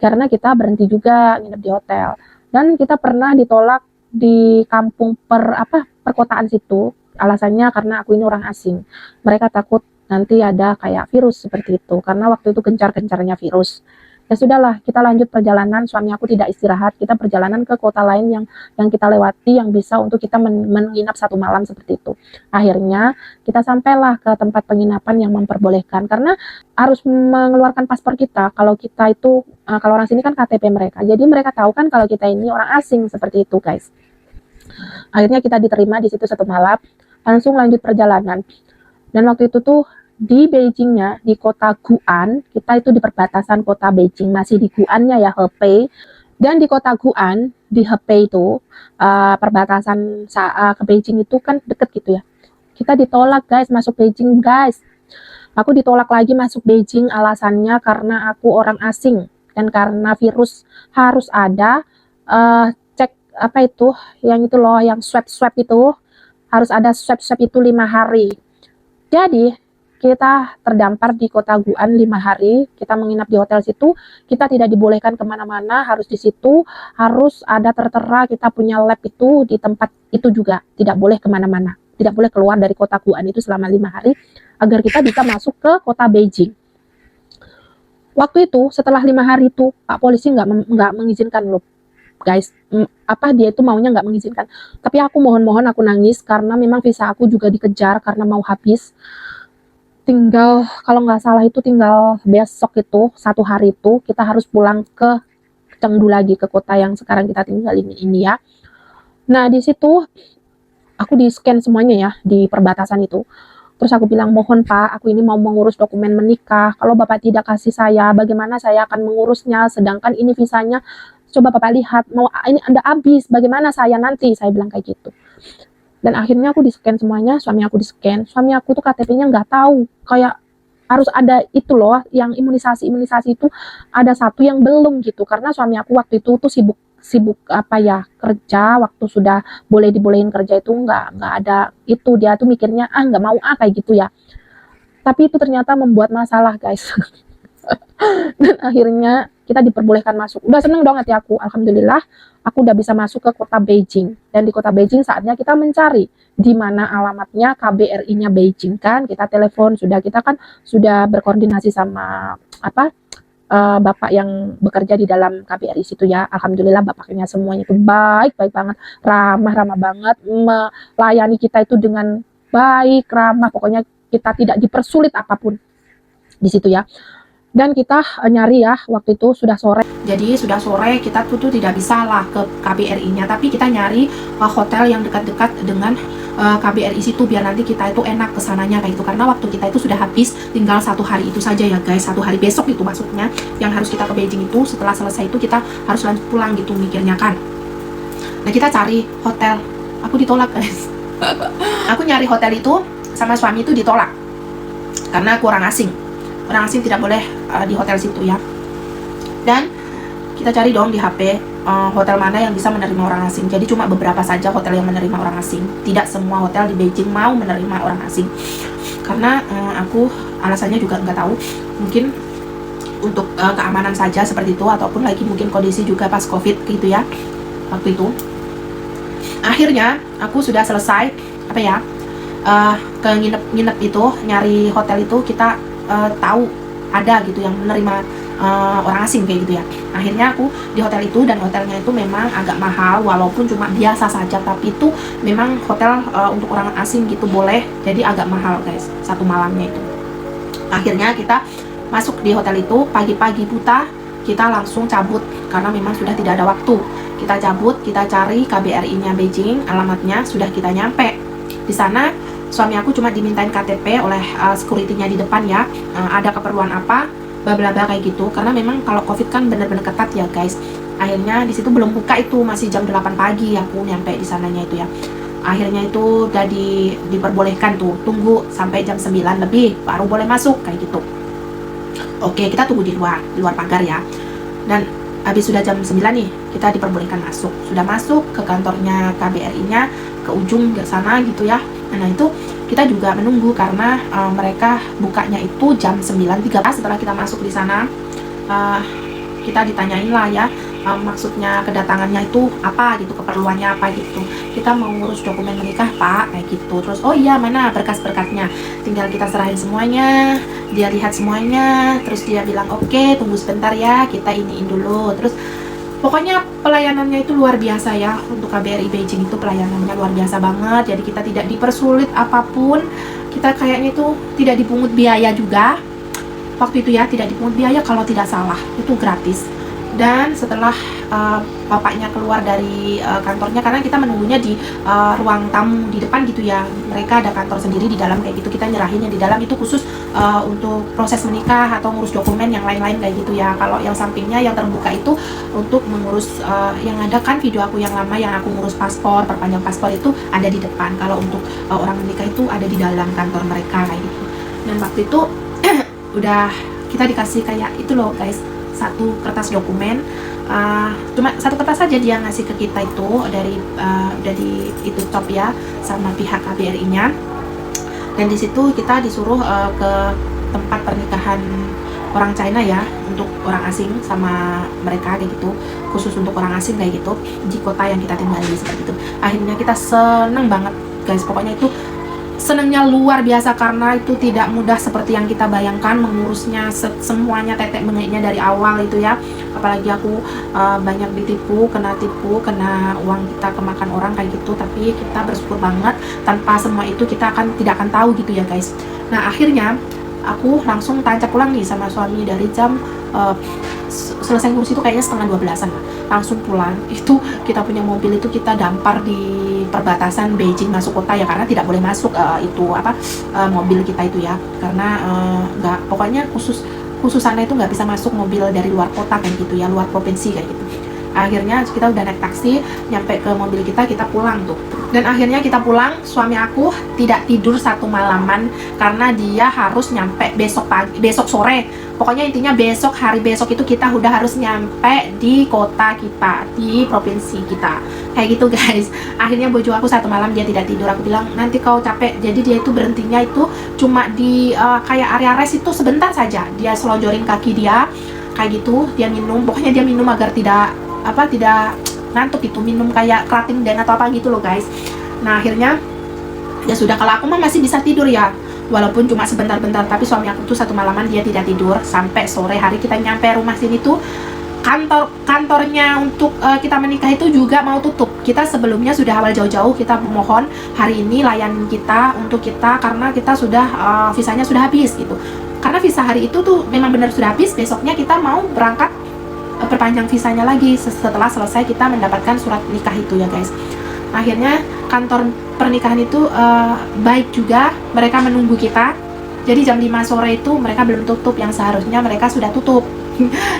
karena kita berhenti juga nginep di hotel. Dan kita pernah ditolak di kampung perkotaan situ. Alasannya karena aku ini orang asing. Mereka takut nanti ada kayak virus seperti itu. Karena waktu itu gencar-gencarnya virus. Ya sudahlah, kita lanjut perjalanan. Suami aku tidak istirahat. Kita perjalanan ke kota lain yang kita lewati, yang bisa untuk kita menginap 1 malam seperti itu. Akhirnya kita sampailah ke tempat penginapan yang memperbolehkan. Karena harus mengeluarkan paspor kita. Kalau kita itu, kalau orang sini kan KTP mereka. Jadi mereka tahu kan kalau kita ini orang asing seperti itu guys. Akhirnya kita diterima di situ 1 malam. Langsung lanjut perjalanan. Dan waktu itu tuh di Beijingnya, di kota Guan, kita itu di perbatasan kota Beijing, masih di Guannya ya, Hebei. Dan di kota Guan, di Hebei itu, perbatasan ke Beijing itu kan deket gitu ya. Kita ditolak guys, masuk Beijing guys. Aku ditolak lagi masuk Beijing, alasannya karena aku orang asing. Dan karena virus harus ada, cek yang itu loh, yang swab itu, harus ada swab itu 5 hari. Jadi kita terdampar di kota Guan 5 hari, kita menginap di hotel situ, kita tidak dibolehkan kemana-mana, harus di situ, harus ada tertera kita punya lab itu di tempat itu juga, tidak boleh kemana-mana, tidak boleh keluar dari kota Guan itu selama 5 hari, agar kita bisa masuk ke kota Beijing. Waktu itu setelah 5 hari itu Pak Polisi nggak mengizinkan loh guys, dia itu maunya nggak mengizinkan. Tapi aku mohon aku nangis karena memang visa aku juga dikejar karena mau habis. Tinggal kalau nggak salah itu tinggal besok itu 1 hari itu kita harus pulang ke Chengdu lagi, ke kota yang sekarang kita tinggal ini ya. Nah di situ aku di scan semuanya ya di perbatasan itu. Terus aku bilang, mohon Pak, aku ini mau mengurus dokumen menikah. Kalau Bapak tidak kasih saya, bagaimana saya akan mengurusnya? Sedangkan ini visanya, coba Bapak lihat, ini Anda habis, bagaimana saya nanti? Saya bilang kayak gitu. Dan akhirnya aku di-scan semuanya, suami aku di-scan. Suami aku tuh KTP-nya nggak tahu, kayak harus ada itu loh, yang imunisasi itu ada 1 yang belum gitu. Karena suami aku waktu itu tuh sibuk kerja, waktu sudah dibolehin kerja itu nggak ada itu, dia tuh mikirnya nggak mau kayak gitu ya. Tapi itu ternyata membuat masalah guys. Dan akhirnya kita diperbolehkan masuk. Udah seneng dong hati aku, alhamdulillah aku udah bisa masuk ke kota Beijing. Dan di kota Beijing saatnya kita mencari di mana alamatnya KBRI-nya Beijing kan. Kita telepon, kita kan sudah berkoordinasi sama bapak yang bekerja di dalam KBRI situ ya. Alhamdulillah bapaknya semuanya itu baik banget, ramah banget, melayani kita itu dengan baik, ramah, pokoknya kita tidak dipersulit apapun di situ ya. Dan kita nyari ya, waktu itu sudah sore. Jadi sudah sore, kita tuh tidak bisa lah ke KBRI-nya, tapi kita nyari hotel yang dekat-dekat dengan KBRI situ, biar nanti kita itu enak kesananya kayak gitu. Karena waktu kita itu sudah habis, tinggal 1 hari itu saja ya guys, 1 hari besok itu maksudnya yang harus kita ke Beijing itu. Setelah selesai itu kita harus lanjut pulang gitu mikirnya kan. Nah kita cari hotel, aku ditolak guys. Aku nyari hotel itu sama suami itu ditolak karena aku orang asing tidak boleh di hotel situ ya. Dan kita cari dong di HP hotel mana yang bisa menerima orang asing. Jadi cuma beberapa saja hotel yang menerima orang asing, tidak semua hotel di Beijing mau menerima orang asing. Karena aku alasannya juga nggak tahu, mungkin untuk keamanan saja seperti itu, ataupun lagi mungkin kondisi juga pas COVID gitu ya waktu itu. Akhirnya aku sudah selesai ke nginep itu, nyari hotel itu, kita tahu ada gitu yang menerima orang asing kayak gitu ya. Akhirnya aku di hotel itu, dan hotelnya itu memang agak mahal walaupun cuma biasa saja, tapi itu memang hotel untuk orang asing gitu boleh, jadi agak mahal guys, 1 malamnya itu. Akhirnya kita masuk di hotel itu, pagi-pagi buta kita langsung cabut karena memang sudah tidak ada waktu. Kita cabut, kita cari KBRI-nya Beijing, alamatnya sudah kita nyampe di sana. Suami aku cuma dimintain KTP oleh security-nya di depan ya, ada keperluan apa, bla bla bla kayak gitu. Karena memang kalau COVID kan bener-bener ketat ya guys. Akhirnya di situ belum buka itu, masih jam 8 pagi aku nyampe di sananya itu ya. Akhirnya itu udah diperbolehkan tuh, tunggu sampai jam 9 lebih baru boleh masuk kayak gitu. Oke, kita tunggu di luar pagar ya. Dan habis sudah jam 9 nih, kita diperbolehkan masuk. Sudah masuk ke kantornya KBRI-nya, ke ujung ke sana gitu ya. Nah itu kita juga menunggu karena mereka bukanya itu jam 9.13. Setelah kita masuk di sana, kita ditanyain lah ya, maksudnya kedatangannya itu apa gitu, keperluannya apa gitu. Kita mau ngurus dokumen menikah pak kayak gitu. Terus oh iya mana berkas-berkasnya, tinggal kita serahin semuanya. Dia lihat semuanya, terus dia bilang oke, tunggu sebentar ya, kita iniin dulu. Terus pokoknya pelayanannya itu luar biasa ya. Untuk KBRI Beijing itu pelayanannya luar biasa banget. Jadi kita tidak dipersulit apapun. Kita kayaknya itu tidak dipungut biaya juga. Waktu itu ya tidak dipungut biaya kalau tidak salah. Itu gratis. Dan setelah bapaknya keluar dari kantornya, karena kita menunggunya di ruang tamu di depan gitu ya. Mereka ada kantor sendiri di dalam kayak gitu. Kita nyerahin yang di dalam itu khusus untuk proses menikah atau ngurus dokumen yang lain-lain kayak gitu ya. Kalau yang sampingnya yang terbuka itu untuk mengurus yang ada kan video aku yang lama yang aku ngurus paspor, perpanjang paspor itu ada di depan. Kalau untuk orang menikah itu ada di dalam kantor mereka kayak gitu. Dan waktu itu udah kita dikasih kayak itu loh guys, 1 kertas dokumen, cuma 1 kertas saja dia ngasih ke kita itu dari itu top ya sama pihak KBRI-nya. Dan di situ kita disuruh ke tempat pernikahan orang China ya, untuk orang asing sama mereka kayak gitu, khusus untuk orang asing kayak gitu di kota yang kita tinggali seperti itu. Akhirnya kita seneng banget guys, pokoknya itu senangnya luar biasa karena itu tidak mudah seperti yang kita bayangkan mengurusnya semuanya tetek bengeknya dari awal itu ya. Apalagi aku banyak ditipu, kena kena uang kita kemakan orang kayak gitu. Tapi kita bersyukur banget, tanpa semua itu kita tidak akan tahu gitu ya guys. Nah akhirnya aku langsung tancap pulang nih sama suami dari jam selesai ngurus itu kayaknya setengah 12-an lah, langsung pulang. Itu kita punya mobil itu kita dampar di perbatasan Beijing masuk kota ya, karena tidak boleh masuk mobil kita itu ya, karena nggak, pokoknya khusus sana itu nggak bisa masuk mobil dari luar kota kayak gitu ya, luar provinsi kayak gitu. Akhirnya kita udah naik taksi nyampe ke mobil kita pulang tuh. Dan akhirnya kita pulang, suami aku tidak tidur 1 malaman karena dia harus nyampe besok sore. Pokoknya intinya hari besok itu kita udah harus nyampe di kota kita, di provinsi kita kayak gitu guys. Akhirnya bojo aku 1 malam dia tidak tidur. Aku bilang nanti kau capek. Jadi dia itu berhentinya itu cuma di kayak area rest itu sebentar saja. Dia selonjorin kaki dia kayak gitu, dia minum, pokoknya dia minum agar tidak ngantuk gitu, minum kayak kerating dan atau apa gitu loh guys. Nah akhirnya ya sudah, kalau aku mah masih bisa tidur ya, walaupun cuma sebentar-bentar, tapi suami aku tuh satu malaman dia tidak tidur sampai sore hari. Kita nyampe rumah sini tuh kantornya untuk kita menikah itu juga mau tutup. Kita sebelumnya sudah awal jauh-jauh kita mohon hari ini layan kita untuk kita, karena kita sudah visanya sudah habis gitu. Karena visa hari itu tuh memang benar sudah habis, besoknya kita mau berangkat perpanjang visanya lagi setelah selesai kita mendapatkan surat nikah itu ya guys. Akhirnya kantor pernikahan itu baik juga, mereka menunggu kita. Jadi jam 5 sore itu mereka belum tutup, yang seharusnya mereka sudah tutup.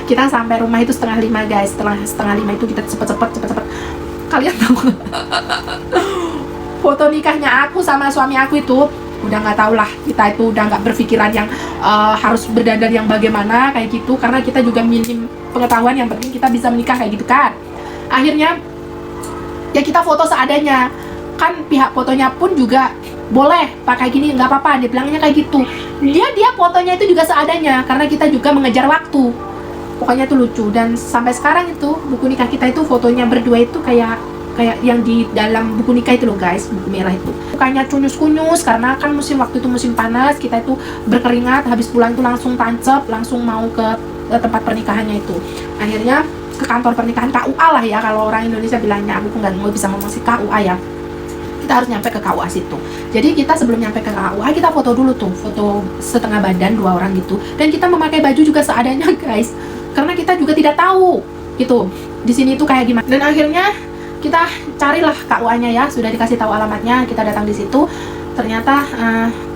Kita sampai rumah itu setengah 5 guys. Setengah 5 itu kita cepet-cepet. Kalian tahu foto nikahnya aku sama suami aku itu udah nggak tahu lah, kita itu udah nggak berpikiran yang harus berdandan yang bagaimana kayak gitu, karena kita juga minim pengetahuan, yang penting kita bisa menikah kayak gitu kan. Akhirnya ya kita foto seadanya kan, pihak fotonya pun juga boleh pakai gini, nggak apa-apa, dia bilangnya kayak gitu. Dia fotonya itu juga seadanya, karena kita juga mengejar waktu. Pokoknya itu lucu. Dan sampai sekarang itu buku nikah kita itu fotonya berdua itu kayak yang di dalam buku nikah itu loh guys, buku merah itu. Mukanya kunyus-kunyus karena kan waktu itu musim panas, kita itu berkeringat, habis pulang itu langsung tancap, langsung mau ke tempat pernikahannya itu. Akhirnya ke kantor pernikahan, KUA lah ya kalau orang Indonesia bilangnya, aku nggak bisa ngomong sih KUA ya. Kita harus nyampe ke KUA situ. Jadi kita sebelum nyampe ke KUA kita foto dulu tuh, foto setengah badan 2 orang gitu. Dan kita memakai baju juga seadanya guys, karena kita juga tidak tahu gitu di sini tuh kayak gimana. Dan akhirnya kita carilah KUA-nya ya, sudah dikasih tahu alamatnya, kita datang di situ. Ternyata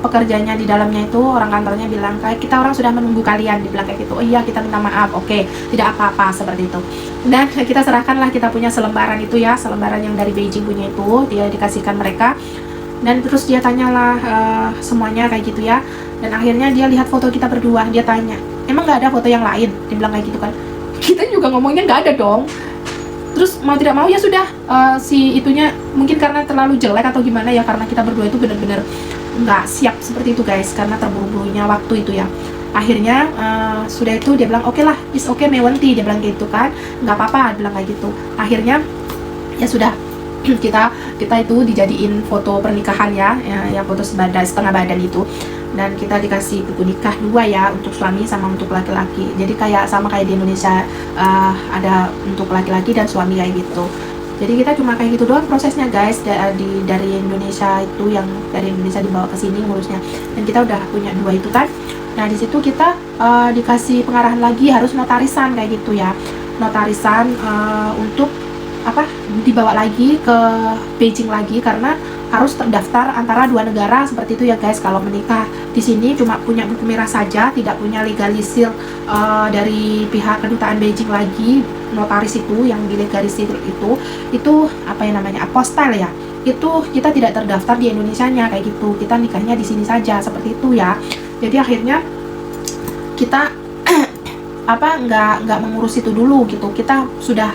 pekerjanya di dalamnya itu, orang kantornya bilang kayak kita orang sudah menunggu kalian, dibilang kayak gitu. Oh iya, kita minta maaf, oke, tidak apa-apa, seperti itu. Dan kita serahkanlah kita punya selembaran itu ya, selembaran yang dari Beijing punya itu, dia dikasihkan mereka. Dan terus dia tanyalah semuanya kayak gitu ya. Dan akhirnya dia lihat foto kita berdua, dia tanya, emang nggak ada foto yang lain? Dibilang kayak gitu kan. Kita juga ngomongnya nggak ada dong. Terus mau tidak mau ya sudah, si itunya mungkin karena terlalu jelek atau gimana ya, karena kita berdua itu benar-benar nggak siap seperti itu guys, karena terburu-burunya waktu itu ya. Akhirnya sudah itu dia bilang oke lah, is okay Mewanti, dia bilang gitu kan, nggak apa-apa, bilang kayak gitu. Akhirnya ya sudah, kita itu dijadiin foto pernikahan ya, yang foto setengah badan itu. Dan kita dikasih buku nikah 2 ya, untuk suami sama untuk laki-laki. Jadi kayak sama kayak di Indonesia, ada untuk laki-laki dan suami kayak gitu. Jadi kita cuma kayak gitu doang prosesnya guys, dari Indonesia itu, yang dari Indonesia dibawa ke sini ngurusnya. Dan kita udah punya 2 itu kan. Nah di situ kita dikasih pengarahan lagi, harus notarisan kayak gitu ya, notarisan untuk dibawa lagi ke Beijing lagi, karena harus terdaftar antara 2 negara seperti itu ya guys. Kalau menikah di sini cuma punya buku merah saja, tidak punya legalisir dari pihak kedutaan Beijing lagi, notaris itu yang dilegalisir itu apa yang namanya apostil ya, itu kita tidak terdaftar di Indonesianya kayak gitu, kita nikahnya di sini saja seperti itu ya. Jadi akhirnya kita nggak mengurus itu dulu gitu, kita sudah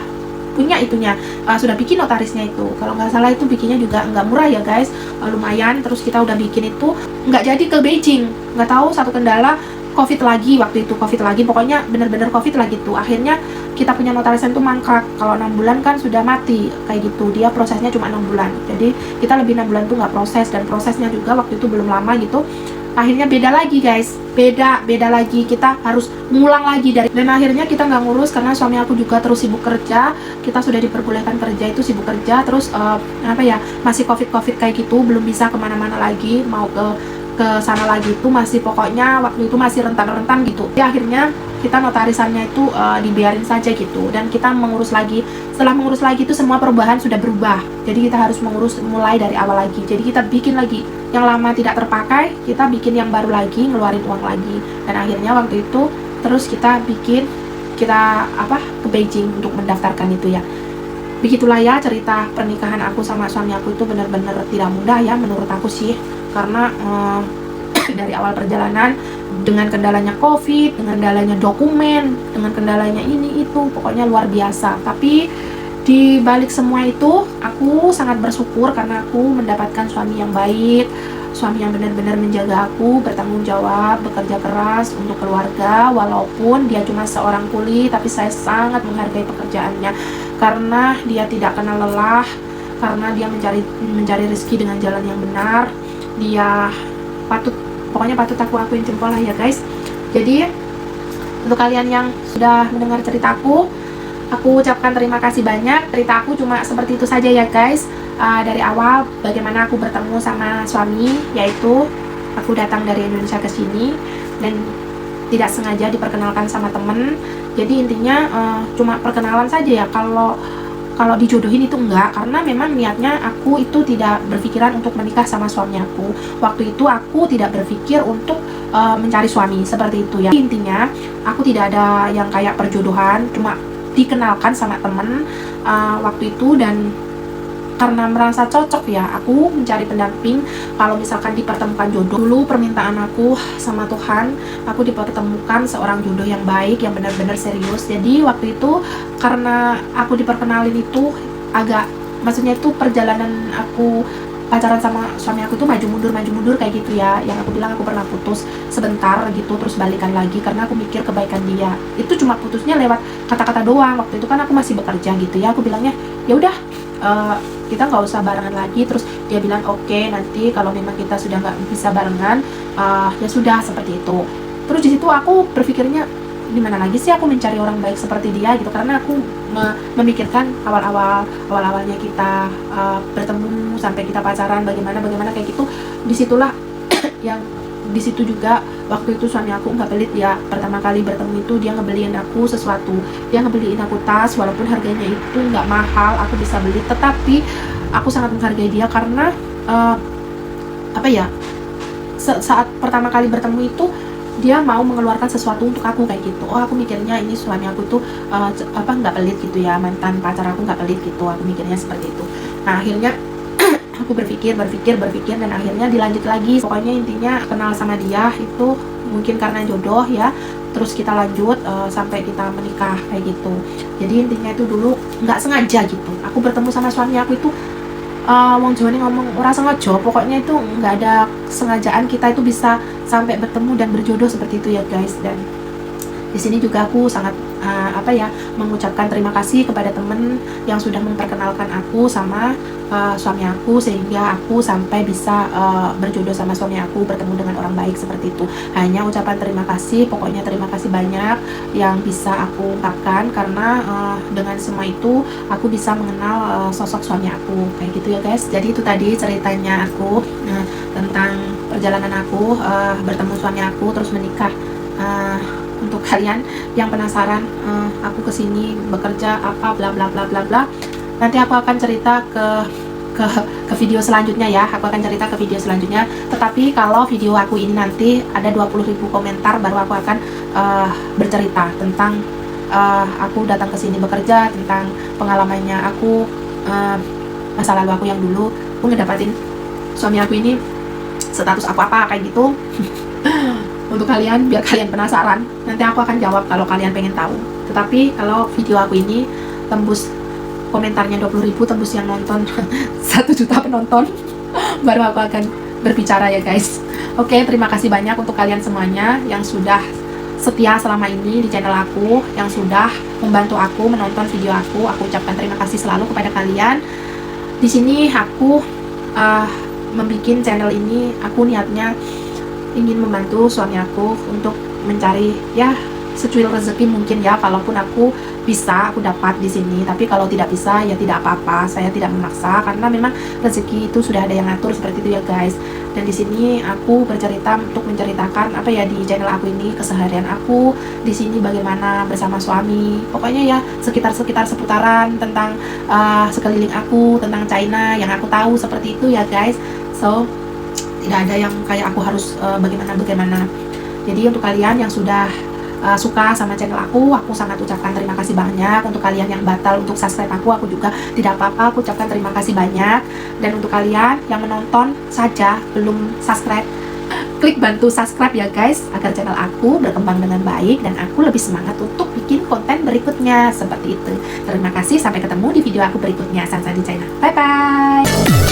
punya itunya, sudah bikin notarisnya itu. Kalau nggak salah itu bikinnya juga nggak murah ya guys, lumayan. Terus kita udah bikin itu nggak jadi ke Beijing, nggak tahu satu kendala COVID lagi, waktu itu COVID lagi, pokoknya bener-bener COVID lagi tuh. Akhirnya kita punya notarisan tuh mangkrak, kalau 6 bulan kan sudah mati kayak gitu, dia prosesnya cuma 6 bulan. Jadi kita lebih 6 bulan tuh nggak proses, dan prosesnya juga waktu itu belum lama gitu. Akhirnya beda lagi guys, beda lagi, kita harus ngulang lagi dari. Dan akhirnya kita nggak ngurus karena suami aku juga terus sibuk kerja. Kita sudah diperbolehkan kerja itu sibuk kerja, terus masih covid kayak gitu, belum bisa kemana-mana lagi, mau ke sana lagi itu masih, pokoknya waktu itu masih rentan gitu. Jadi akhirnya kita notarisannya itu dibiarin saja gitu, dan kita mengurus lagi. Setelah mengurus lagi itu semua perubahan sudah berubah, jadi kita harus mengurus mulai dari awal lagi. Jadi kita bikin lagi yang lama tidak terpakai, kita bikin yang baru lagi, ngeluarin uang lagi. Dan akhirnya waktu itu terus kita ke Beijing untuk mendaftarkan itu ya. Begitulah ya cerita pernikahan aku sama suami aku, itu benar-benar tidak mudah ya menurut aku sih, karena dari awal perjalanan dengan kendalanya COVID, dengan kendalanya dokumen, dengan kendalanya ini itu, pokoknya luar biasa. Tapi di balik semua itu aku sangat bersyukur karena aku mendapatkan suami yang baik, suami yang benar-benar menjaga aku, bertanggung jawab, bekerja keras untuk keluarga, walaupun dia cuma seorang kuli, tapi saya sangat menghargai pekerjaannya karena dia tidak kenal lelah, karena dia mencari rezeki dengan jalan yang benar. Dia pokoknya patut aku akuin jempol lah ya guys. Jadi untuk kalian yang sudah mendengar ceritaku, aku ucapkan terima kasih banyak. Cerita aku cuma seperti itu saja ya guys. Dari awal bagaimana aku bertemu sama suami, yaitu aku datang dari Indonesia ke sini dan tidak sengaja diperkenalkan sama temen. Jadi intinya cuma perkenalan saja ya. Kalau dijodohin itu enggak, karena memang niatnya aku itu tidak berpikiran untuk menikah sama suami aku. Waktu itu aku tidak berpikir untuk mencari suami seperti itu ya. Intinya aku tidak ada yang kayak perjodohan, cuma dikenalkan sama temen waktu itu, dan karena merasa cocok ya, aku mencari pendamping kalau misalkan dipertemukan jodoh. Dulu permintaan aku sama Tuhan, aku dipertemukan seorang jodoh yang baik, yang benar-benar serius. Jadi waktu itu karena aku diperkenalin itu maksudnya itu perjalanan aku pacaran sama suami aku tuh maju mundur kayak gitu ya. Yang aku bilang aku pernah putus sebentar gitu, terus balikan lagi karena aku mikir kebaikan dia. Itu cuma putusnya lewat kata-kata doang. Waktu itu kan aku masih bekerja gitu ya. Aku bilangnya ya udah, kita nggak usah barengan lagi. Terus dia bilang oke, nanti kalau memang kita sudah nggak bisa barengan, ya sudah, seperti itu. Terus di situ aku berpikirnya gimana lagi sih aku mencari orang baik seperti dia gitu, karena aku memikirkan awalnya kita bertemu sampai kita pacaran bagaimana kayak gitu. Disitulah yang di situ juga waktu itu suami aku nggak pelit ya. Pertama kali bertemu itu dia ngebeliin aku sesuatu, dia ngebeliin aku tas, walaupun harganya itu nggak mahal, aku bisa beli, tetapi aku sangat menghargai dia karena saat pertama kali bertemu itu dia mau mengeluarkan sesuatu untuk aku kayak gitu. Oh, aku mikirnya ini suami aku tuh nggak pelit gitu ya, mantan pacar aku nggak pelit gitu, aku mikirnya seperti itu. Nah akhirnya aku berpikir dan akhirnya dilanjut lagi. Pokoknya intinya kenal sama dia itu mungkin karena jodoh ya, terus kita lanjut sampai kita menikah kayak gitu. Jadi intinya itu dulu nggak sengaja gitu aku bertemu sama suami aku itu. Wong Jawa ini ngomong ora sengaja, pokoknya itu nggak ada sengajaan kita itu bisa sampai bertemu dan berjodoh seperti itu ya guys. Dan di sini juga aku sangat mengucapkan terima kasih kepada temen yang sudah memperkenalkan aku sama suami aku, sehingga aku sampai bisa berjodoh sama suami aku, bertemu dengan orang baik seperti itu. Hanya ucapan terima kasih, pokoknya terima kasih banyak yang bisa aku ungkapkan, karena dengan semua itu aku bisa mengenal sosok suami aku kayak gitu ya guys. Jadi itu tadi ceritanya aku tentang perjalanan aku bertemu suami aku terus menikah. Untuk kalian yang penasaran aku kesini bekerja apa bla bla bla bla bla, nanti aku akan cerita ke video selanjutnya ya. Aku akan cerita ke video selanjutnya. Tetapi kalau video aku ini nanti ada 20.000 komentar, baru aku akan bercerita tentang aku datang ke sini bekerja, tentang pengalamannya aku, masa lalu aku yang dulu aku ngedapatin suami aku ini status aku apa kayak gitu. Untuk kalian, biar kalian penasaran, nanti aku akan jawab kalau kalian pengen tahu. Tetapi kalau video aku ini tembus komentarnya 20.000, tembus yang nonton 1 juta penonton, baru aku akan berbicara ya guys. Oke, terima kasih banyak untuk kalian semuanya yang sudah setia selama ini di channel aku, yang sudah membantu aku menonton video aku. Aku ucapkan terima kasih selalu kepada kalian. Di sini aku membuat channel ini, aku niatnya ingin membantu suami aku untuk mencari ya secuil rezeki mungkin ya. Kalaupun aku bisa, aku dapat di sini. Tapi kalau tidak bisa ya tidak apa-apa, saya tidak memaksa, karena memang rezeki itu sudah ada yang ngatur seperti itu ya guys. Dan di sini aku bercerita untuk menceritakan di channel aku ini keseharian aku di sini, bagaimana bersama suami. Pokoknya ya sekitar seputaran tentang sekeliling aku, tentang China yang aku tahu seperti itu ya guys. So tidak ada yang kayak aku harus bagaimana. Jadi untuk kalian yang sudah suka sama channel aku sangat ucapkan terima kasih banyak. Untuk kalian yang batal untuk subscribe aku juga tidak apa-apa, aku ucapkan terima kasih banyak. Dan untuk kalian yang menonton saja belum subscribe, klik bantu subscribe ya guys, agar channel aku berkembang dengan baik dan aku lebih semangat untuk bikin konten berikutnya seperti itu. Terima kasih, sampai ketemu di video aku berikutnya. San San di China, bye bye.